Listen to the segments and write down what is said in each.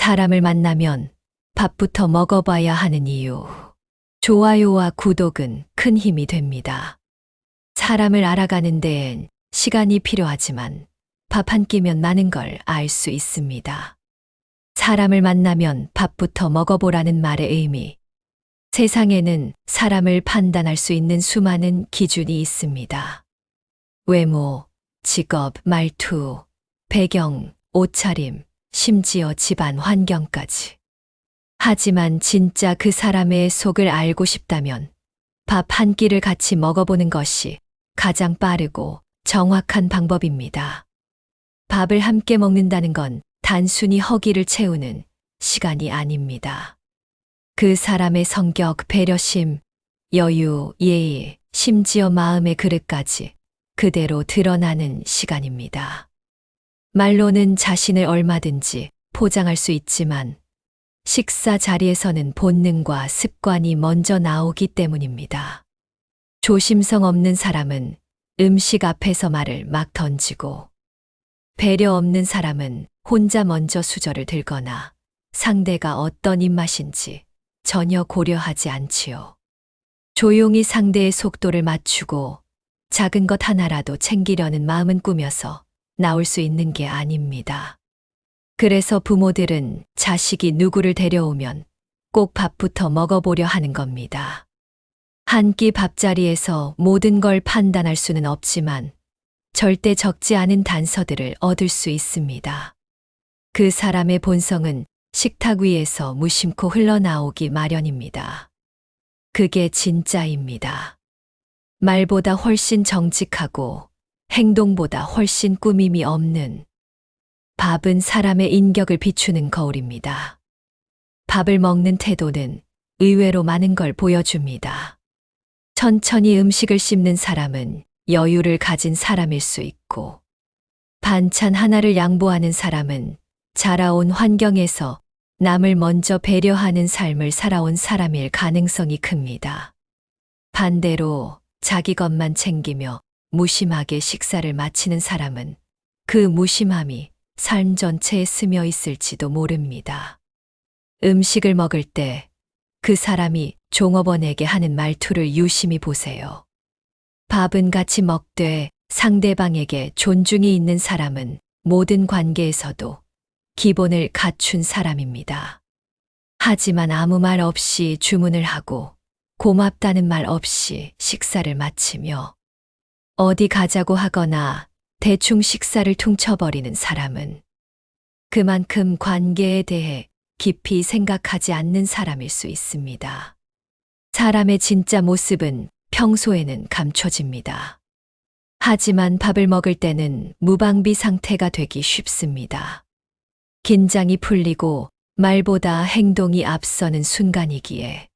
사람을 만나면 밥부터 먹어봐야 하는 이유. 좋아요와 구독은 큰 힘이 됩니다. 사람을 알아가는 데엔 시간이 필요하지만 밥 한 끼면 많은 걸 알 수 있습니다. 사람을 만나면 밥부터 먹어보라는 말의 의미. 세상에는 사람을 판단할 수 있는 수많은 기준이 있습니다. 외모, 직업, 말투, 배경, 옷차림, 심지어 집안 환경까지. 하지만 진짜 그 사람의 속을 알고 싶다면 밥 한 끼를 같이 먹어보는 것이 가장 빠르고 정확한 방법입니다. 밥을 함께 먹는다는 건 단순히 허기를 채우는 시간이 아닙니다. 그 사람의 성격, 배려심, 여유, 예의, 심지어 마음의 그릇까지 그대로 드러나는 시간입니다. 말로는 자신을 얼마든지 포장할 수 있지만 식사 자리에서는 본능과 습관이 먼저 나오기 때문입니다. 조심성 없는 사람은 음식 앞에서 말을 막 던지고, 배려 없는 사람은 혼자 먼저 수저를 들거나 상대가 어떤 입맛인지 전혀 고려하지 않지요. 조용히 상대의 속도를 맞추고 작은 것 하나라도 챙기려는 마음은 꾸며서 나올 수 있는 게 아닙니다. 그래서 부모들은 자식이 누구를 데려오면 꼭 밥부터 먹어보려 하는 겁니다. 한 끼 밥자리에서 모든 걸 판단할 수는 없지만 절대 적지 않은 단서들을 얻을 수 있습니다. 그 사람의 본성은 식탁 위에서 무심코 흘러나오기 마련입니다. 그게 진짜입니다. 말보다 훨씬 정직하고 행동보다 훨씬 꾸밈이 없는. 밥은 사람의 인격을 비추는 거울입니다. 밥을 먹는 태도는 의외로 많은 걸 보여줍니다. 천천히 음식을 씹는 사람은 여유를 가진 사람일 수 있고, 반찬 하나를 양보하는 사람은 자라온 환경에서 남을 먼저 배려하는 삶을 살아온 사람일 가능성이 큽니다. 반대로 자기 것만 챙기며 무심하게 식사를 마치는 사람은 그 무심함이 삶 전체에 스며 있을지도 모릅니다. 음식을 먹을 때 그 사람이 종업원에게 하는 말투를 유심히 보세요. 밥은 같이 먹되 상대방에게 존중이 있는 사람은 모든 관계에서도 기본을 갖춘 사람입니다. 하지만 아무 말 없이 주문을 하고 고맙다는 말 없이 식사를 마치며 어디 가자고 하거나 대충 식사를 퉁쳐버리는 사람은 그만큼 관계에 대해 깊이 생각하지 않는 사람일 수 있습니다. 사람의 진짜 모습은 평소에는 감춰집니다. 하지만 밥을 먹을 때는 무방비 상태가 되기 쉽습니다. 긴장이 풀리고 말보다 행동이 앞서는 순간이기에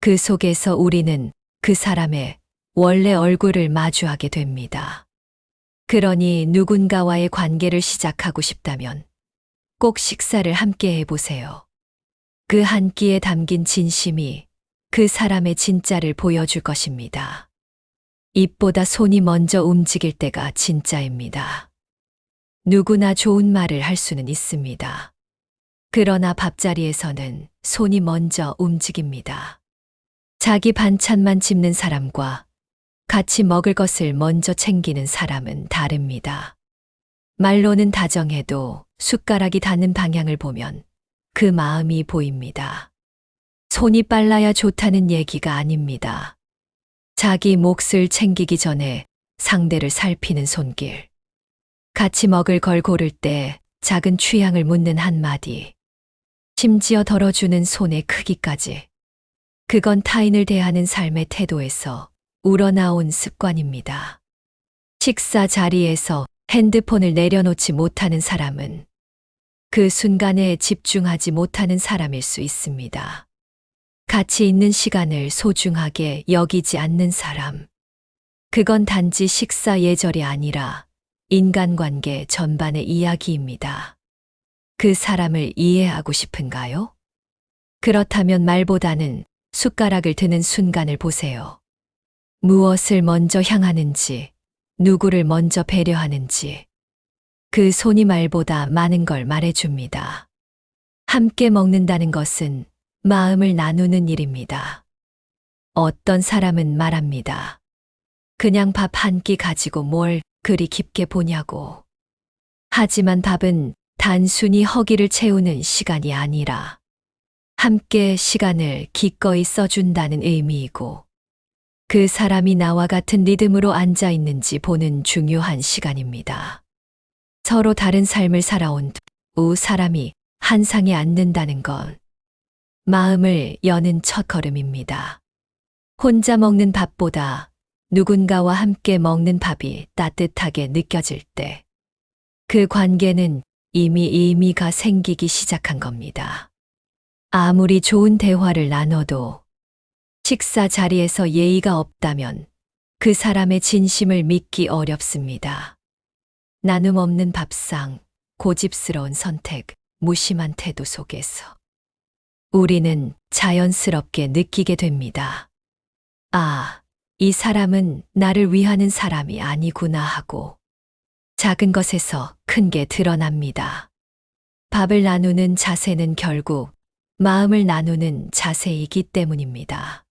그 속에서 우리는 그 사람의 원래 얼굴을 마주하게 됩니다. 그러니 누군가와의 관계를 시작하고 싶다면 꼭 식사를 함께 해보세요. 그 한 끼에 담긴 진심이 그 사람의 진짜를 보여줄 것입니다. 입보다 손이 먼저 움직일 때가 진짜입니다. 누구나 좋은 말을 할 수는 있습니다. 그러나 밥자리에서는 손이 먼저 움직입니다. 자기 반찬만 집는 사람과 같이 먹을 것을 먼저 챙기는 사람은 다릅니다. 말로는 다정해도 숟가락이 닿는 방향을 보면 그 마음이 보입니다. 손이 빨라야 좋다는 얘기가 아닙니다. 자기 몫을 챙기기 전에 상대를 살피는 손길. 같이 먹을 걸 고를 때 작은 취향을 묻는 한마디. 심지어 덜어주는 손의 크기까지. 그건 타인을 대하는 삶의 태도에서 우러나온 습관입니다. 식사 자리에서 핸드폰을 내려놓지 못하는 사람은 그 순간에 집중하지 못하는 사람일 수 있습니다. 같이 있는 시간을 소중하게 여기지 않는 사람. 그건 단지 식사 예절이 아니라 인간관계 전반의 이야기입니다. 그 사람을 이해하고 싶은가요? 그렇다면 말보다는 숟가락을 드는 순간을 보세요. 무엇을 먼저 향하는지, 누구를 먼저 배려하는지, 그 손이 말보다 많은 걸 말해줍니다. 함께 먹는다는 것은 마음을 나누는 일입니다. 어떤 사람은 말합니다. 그냥 밥 한 끼 가지고 뭘 그리 깊게 보냐고. 하지만 밥은 단순히 허기를 채우는 시간이 아니라 함께 시간을 기꺼이 써준다는 의미이고 그 사람이 나와 같은 리듬으로 앉아 있는지 보는 중요한 시간입니다. 서로 다른 삶을 살아온 두 사람이 한 상에 앉는다는 건 마음을 여는 첫걸음입니다. 혼자 먹는 밥보다 누군가와 함께 먹는 밥이 따뜻하게 느껴질 때 그 관계는 이미 의미가 생기기 시작한 겁니다. 아무리 좋은 대화를 나눠도 식사 자리에서 예의가 없다면 그 사람의 진심을 믿기 어렵습니다. 나눔 없는 밥상, 고집스러운 선택, 무심한 태도 속에서 우리는 자연스럽게 느끼게 됩니다. 아, 이 사람은 나를 위하는 사람이 아니구나 하고 작은 것에서 큰 게 드러납니다. 밥을 나누는 자세는 결국 마음을 나누는 자세이기 때문입니다.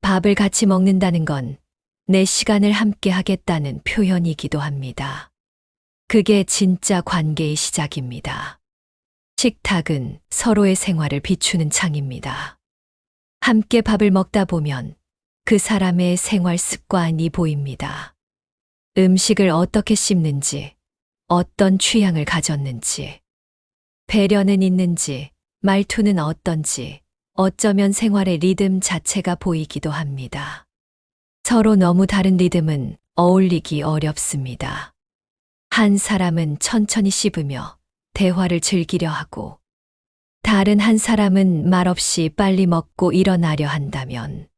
밥을 같이 먹는다는 건 내 시간을 함께 하겠다는 표현이기도 합니다. 그게 진짜 관계의 시작입니다. 식탁은 서로의 생활을 비추는 창입니다. 함께 밥을 먹다 보면 그 사람의 생활 습관이 보입니다. 음식을 어떻게 씹는지, 어떤 취향을 가졌는지, 배려는 있는지, 말투는 어떤지, 어쩌면 생활의 리듬 자체가 보이기도 합니다. 서로 너무 다른 리듬은 어울리기 어렵습니다. 한 사람은 천천히 씹으며 대화를 즐기려 하고, 다른 한 사람은 말없이 빨리 먹고 일어나려 한다면,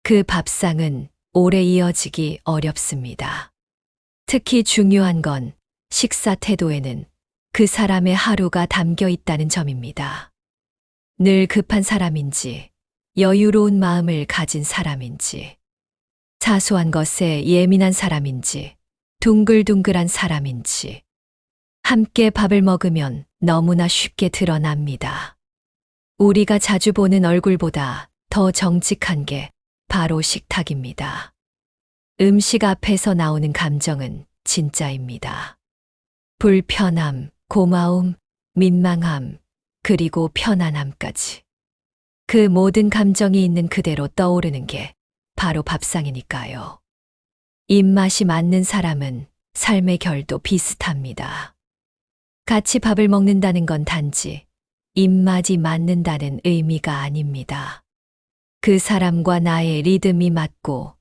그 밥상은 오래 이어지기 어렵습니다. 특히 중요한 건 식사 태도에는 그 사람의 하루가 담겨 있다는 점입니다. 늘 급한 사람인지, 여유로운 마음을 가진 사람인지, 사소한 것에 예민한 사람인지, 둥글둥글한 사람인지, 함께 밥을 먹으면 너무나 쉽게 드러납니다. 우리가 자주 보는 얼굴보다 더 정직한 게 바로 식탁입니다. 음식 앞에서 나오는 감정은 진짜입니다. 불편함, 고마움, 민망함, 그리고 편안함까지. 그 모든 감정이 있는 그대로 떠오르는 게 바로 밥상이니까요. 입맛이 맞는 사람은 삶의 결도 비슷합니다. 같이 밥을 먹는다는 건 단지 입맛이 맞는다는 의미가 아닙니다. 그 사람과 나의 리듬이 맞고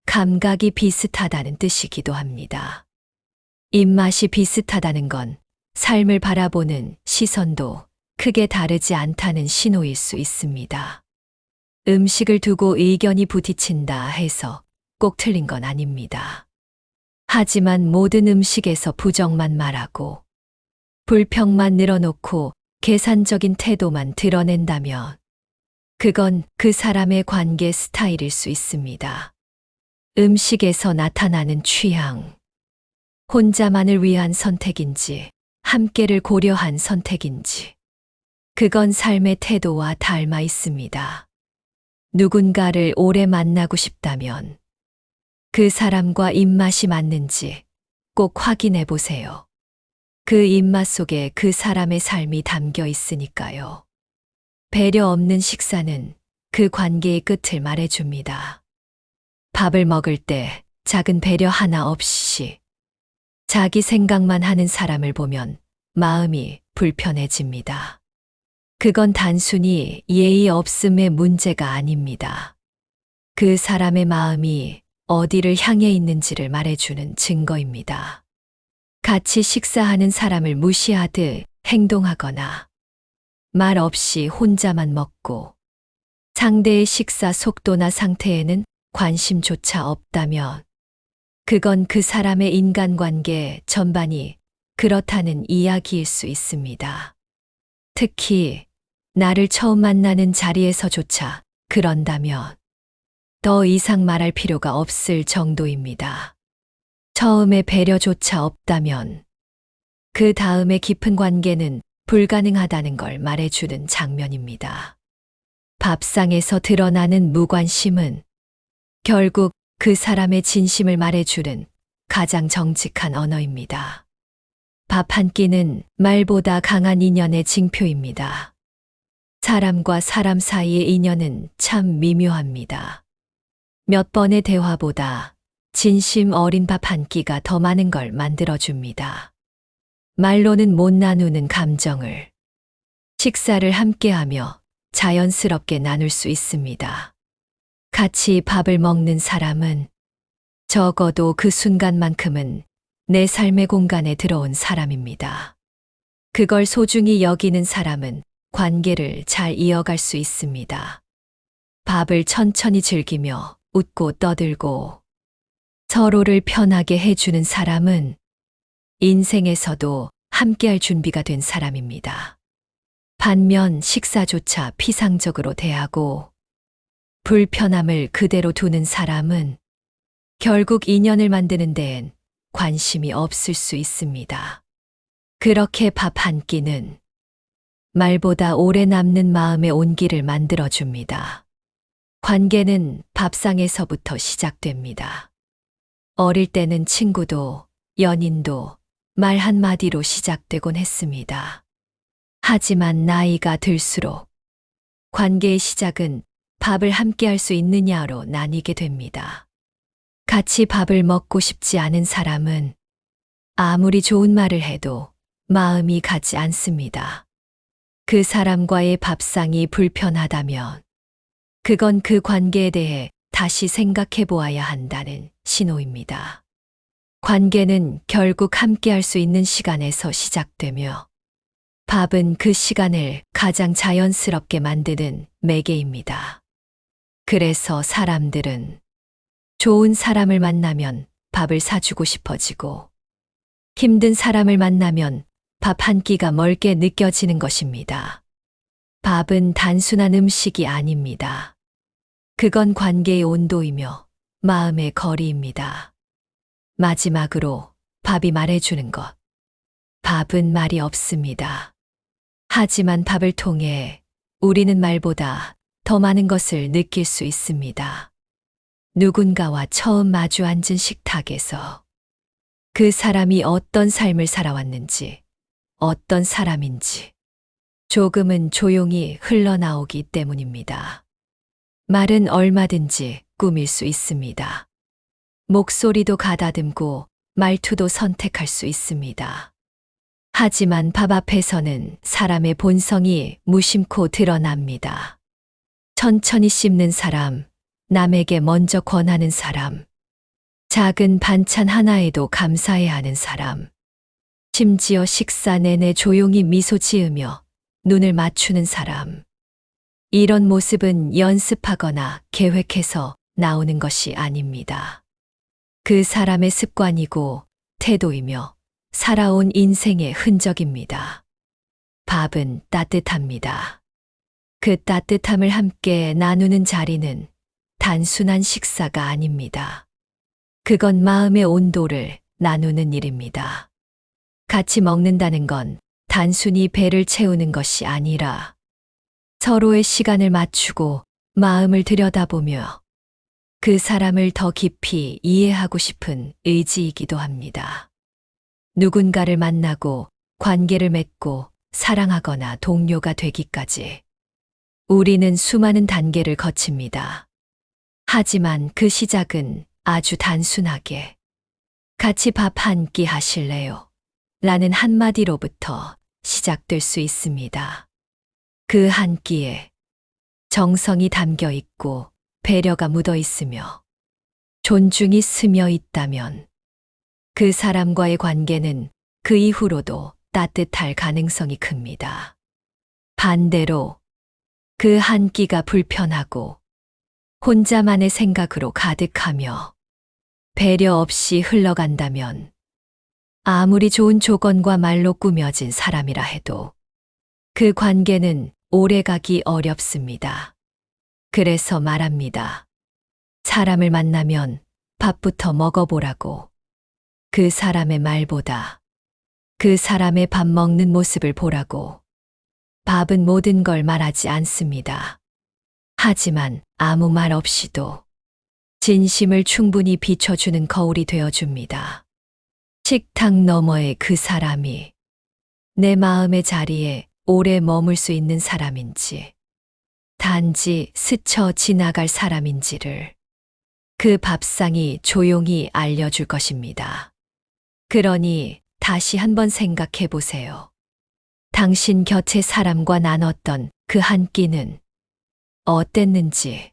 감각이 비슷하다는 뜻이기도 합니다. 입맛이 비슷하다는 건 삶을 바라보는 시선도 크게 다르지 않다는 신호일 수 있습니다. 음식을 두고 의견이 부딪힌다 해서 꼭 틀린 건 아닙니다. 하지만 모든 음식에서 부정만 말하고 불평만 늘어놓고 계산적인 태도만 드러낸다면 그건 그 사람의 관계 스타일일 수 있습니다. 음식에서 나타나는 취향, 혼자만을 위한 선택인지 함께를 고려한 선택인지 그건 삶의 태도와 닮아 있습니다. 누군가를 오래 만나고 싶다면 그 사람과 입맛이 맞는지 꼭 확인해 보세요. 그 입맛 속에 그 사람의 삶이 담겨 있으니까요. 배려 없는 식사는 그 관계의 끝을 말해줍니다. 밥을 먹을 때 작은 배려 하나 없이 자기 생각만 하는 사람을 보면 마음이 불편해집니다. 그건 단순히 예의 없음의 문제가 아닙니다. 그 사람의 마음이 어디를 향해 있는지를 말해주는 증거입니다. 같이 식사하는 사람을 무시하듯 행동하거나 말 없이 혼자만 먹고 상대의 식사 속도나 상태에는 관심조차 없다면 그건 그 사람의 인간관계 전반이 그렇다는 이야기일 수 있습니다. 특히 나를 처음 만나는 자리에서조차 그런다면 더 이상 말할 필요가 없을 정도입니다. 처음에 배려조차 없다면 그 다음에 깊은 관계는 불가능하다는 걸 말해주는 장면입니다. 밥상에서 드러나는 무관심은 결국 그 사람의 진심을 말해주는 가장 정직한 언어입니다. 밥 한 끼는 말보다 강한 인연의 징표입니다. 사람과 사람 사이의 인연은 참 미묘합니다. 몇 번의 대화보다 진심 어린 밥 한 끼가 더 많은 걸 만들어줍니다. 말로는 못 나누는 감정을 식사를 함께하며 자연스럽게 나눌 수 있습니다. 같이 밥을 먹는 사람은 적어도 그 순간만큼은 내 삶의 공간에 들어온 사람입니다. 그걸 소중히 여기는 사람은 관계를 잘 이어갈 수 있습니다. 밥을 천천히 즐기며 웃고 떠들고 서로를 편하게 해주는 사람은 인생에서도 함께할 준비가 된 사람입니다. 반면 식사조차 피상적으로 대하고 불편함을 그대로 두는 사람은 결국 인연을 만드는 데엔 관심이 없을 수 있습니다. 그렇게 밥 한 끼는 말보다 오래 남는 마음의 온기를 만들어줍니다. 관계는 밥상에서부터 시작됩니다. 어릴 때는 친구도 연인도 말 한마디로 시작되곤 했습니다. 하지만 나이가 들수록 관계의 시작은 밥을 함께 할 수 있느냐로 나뉘게 됩니다. 같이 밥을 먹고 싶지 않은 사람은 아무리 좋은 말을 해도 마음이 가지 않습니다. 그 사람과의 밥상이 불편하다면 그건 그 관계에 대해 다시 생각해 보아야 한다는 신호입니다. 관계는 결국 함께 할 수 있는 시간에서 시작되며 밥은 그 시간을 가장 자연스럽게 만드는 매개입니다. 그래서 사람들은 좋은 사람을 만나면 밥을 사주고 싶어지고 힘든 사람을 만나면 밥 한 끼가 멀게 느껴지는 것입니다. 밥은 단순한 음식이 아닙니다. 그건 관계의 온도이며 마음의 거리입니다. 마지막으로 밥이 말해주는 것. 밥은 말이 없습니다. 하지만 밥을 통해 우리는 말보다 더 많은 것을 느낄 수 있습니다. 누군가와 처음 마주 앉은 식탁에서 그 사람이 어떤 삶을 살아왔는지, 어떤 사람인지 조금은 조용히 흘러나오기 때문입니다. 말은 얼마든지 꾸밀 수 있습니다. 목소리도 가다듬고 말투도 선택할 수 있습니다. 하지만 밥 앞에서는 사람의 본성이 무심코 드러납니다. 천천히 씹는 사람, 남에게 먼저 권하는 사람, 작은 반찬 하나에도 감사해야 하는 사람, 심지어 식사 내내 조용히 미소 지으며 눈을 맞추는 사람. 이런 모습은 연습하거나 계획해서 나오는 것이 아닙니다. 그 사람의 습관이고 태도이며 살아온 인생의 흔적입니다. 밥은 따뜻합니다. 그 따뜻함을 함께 나누는 자리는 단순한 식사가 아닙니다. 그건 마음의 온도를 나누는 일입니다. 같이 먹는다는 건 단순히 배를 채우는 것이 아니라 서로의 시간을 맞추고 마음을 들여다보며 그 사람을 더 깊이 이해하고 싶은 의지이기도 합니다. 누군가를 만나고 관계를 맺고 사랑하거나 동료가 되기까지 우리는 수많은 단계를 거칩니다. 하지만 그 시작은 아주 단순하게 같이 밥 한 끼 하실래요? 라는 한마디로부터 시작될 수 있습니다. 그 한 끼에 정성이 담겨 있고 배려가 묻어 있으며 존중이 스며 있다면 그 사람과의 관계는 그 이후로도 따뜻할 가능성이 큽니다. 반대로 그 한 끼가 불편하고 혼자만의 생각으로 가득하며 배려 없이 흘러간다면 아무리 좋은 조건과 말로 꾸며진 사람이라 해도 그 관계는 오래가기 어렵습니다. 그래서 말합니다. 사람을 만나면 밥부터 먹어보라고. 그 사람의 말보다 그 사람의 밥 먹는 모습을 보라고. 밥은 모든 걸 말하지 않습니다. 하지만 아무 말 없이도 진심을 충분히 비춰주는 거울이 되어줍니다. 식탁 너머의 그 사람이 내 마음의 자리에 오래 머물 수 있는 사람인지, 단지 스쳐 지나갈 사람인지를 그 밥상이 조용히 알려줄 것입니다. 그러니 다시 한번 생각해 보세요. 당신 곁의 사람과 나눴던 그 한 끼는 어땠는지.